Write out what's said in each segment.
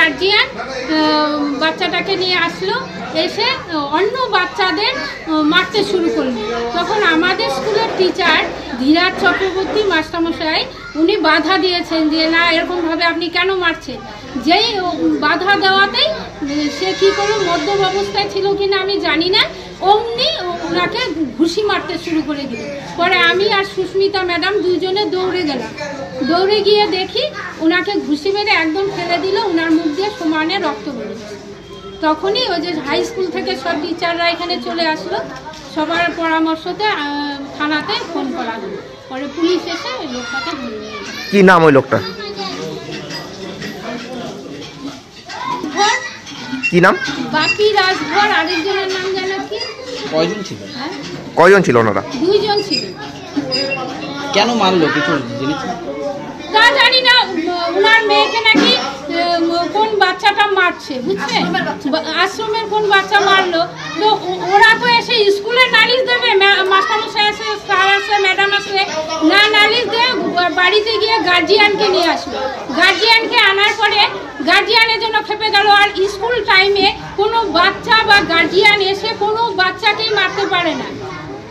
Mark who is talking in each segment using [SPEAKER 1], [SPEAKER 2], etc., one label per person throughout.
[SPEAKER 1] Guardian বাচ্চাটাকে নিয়ে আসলো, এসে অন্য বাচ্চাদের মারতে শুরু করলো। তখন আমাদের স্কুলের টিচার ধীরাজ চক্রবর্তী মাস্টারমশাই উনি বাধা দিয়েছেন যে না, এরকমভাবে আপনি কেন মারছেন। যেই বাধা দেওয়াতেই সে কী করলো, মদ্যপ অবস্থায় ছিল কিনা আমি জানি না, অমনি ওনাকে ঘুষি মারতে শুরু করে দিল। পরে আমি আর সুস্মিতা ম্যাডাম দুইজনে দৌড়ে গেলাম। দৌড়ে গিয়ে দেখি ওনাকে ঘুষি মেরে একদম ফেলে দিল, ওনার মুখ দিয়ে সমানে রক্ত বেরোচ্ছে। তখনই ওই যে হাই স্কুল থেকে সব টিচাররা এখানে চলে আসলো, সবার পরামর্শতে থানাতে ফোন করা হলো। পরে পুলিশ এসে ওই লোকটাকে ধরে নিয়ে গেল।
[SPEAKER 2] কি নাম ওই লোকটা? কি নাম?
[SPEAKER 1] বাপি রাজভর। আরেকজনের নাম জানো কি?
[SPEAKER 3] কয়জন ছিল?
[SPEAKER 2] কয়জন ছিল ওনারা?
[SPEAKER 1] 2 জন ছিল।
[SPEAKER 3] কেন মারলো কিছু জেনেছেন?
[SPEAKER 1] তা জানি না, ওনার মেয়েকে নাকি কোন বাচ্চাটা মারছে, বুঝছেন, আশ্রমের কোন বাচ্চা মারলো। তো ওরা তো এসে স্কুলে নালিশ দেবে, মাস্টারমশাই আসে, স্যার আসে, ম্যাডাম আসে, না নালিশ দিয়ে বাড়িতে গিয়ে গার্জিয়ানকে নিয়ে আসলো। গার্জিয়ানকে আনার পরে গার্জিয়ানের জন্য খেপে গেল। আর স্কুল টাইমে কোনো বাচ্চা বা গার্জিয়ান এসে কোনো বাচ্চাকেই মারতে পারে না,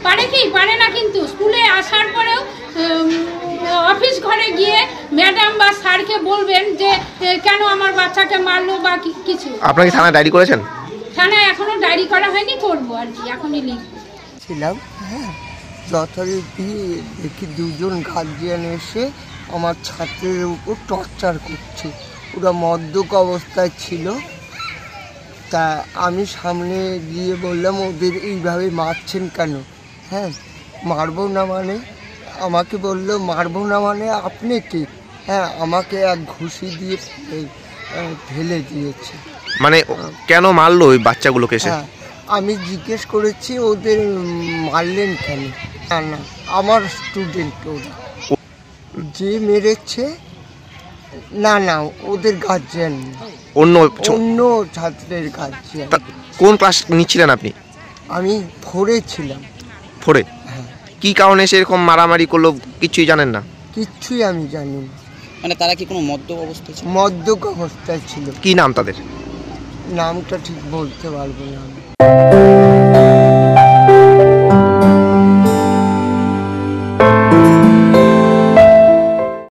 [SPEAKER 1] পারে কি? পারে না। কিন্তু স্কুলে আসার পরেও অফিস ঘরে গিয়ে ম্যাডাম বা স্যারকে বলবেন যে কেন আমার বাচ্চাকে মারলো বা কিছু।
[SPEAKER 2] আপনাকে থানায় ডায়েরি করেছেন?
[SPEAKER 1] থানায় এখনো ডায়েরি করা হয়নি, করবো আর কি, এখনই লিখবো।
[SPEAKER 4] ছিলাম, হ্যাঁ, যথারীতি দেখি 2 জন গার্জিয়ান এসে আমার ছাত্রের উপর টর্চার করছে। ওরা মদ্যপ অবস্থায় ছিল। তা আমি সামনে গিয়ে বললাম, ওদের এইভাবে মারছেন কেন? হ্যাঁ, মারবো না মানে? আমাকে বললো মারবো না মানে আপনি কি? হ্যাঁ, আমাকে এক ঘুষি দিয়ে ফেলে দিয়েছে।
[SPEAKER 2] মানে কেন মারলো ওই বাচ্চাগুলোকে এসে?
[SPEAKER 4] হ্যাঁ, আমি জিজ্ঞেস করেছি ওদের মারলেন কেন। না না, আমার স্টুডেন্ট ওরা, যে মেরেছে না না ওদের গার্জিয়ান, অন্য ছাত্রের গার্জিয়ান।
[SPEAKER 2] কোন ক্লাস নিচ্ছিলেন আপনি?
[SPEAKER 4] আমি 4-এ ছিলাম।
[SPEAKER 2] 4-এ?
[SPEAKER 4] হ্যাঁ।
[SPEAKER 2] কি কারণে এসে এরকম মারামারি করলো কিছুই জানেন না?
[SPEAKER 4] কিচ্ছুই আমি জানি না।
[SPEAKER 3] মানে তারা কি কোনো মদ্যপ অবস্থায় ছিল?
[SPEAKER 4] মদ্যপ অবস্থায় ছিল।
[SPEAKER 2] কি নাম তাদের?
[SPEAKER 4] নামটা ঠিক বলতে পারবো না আমি।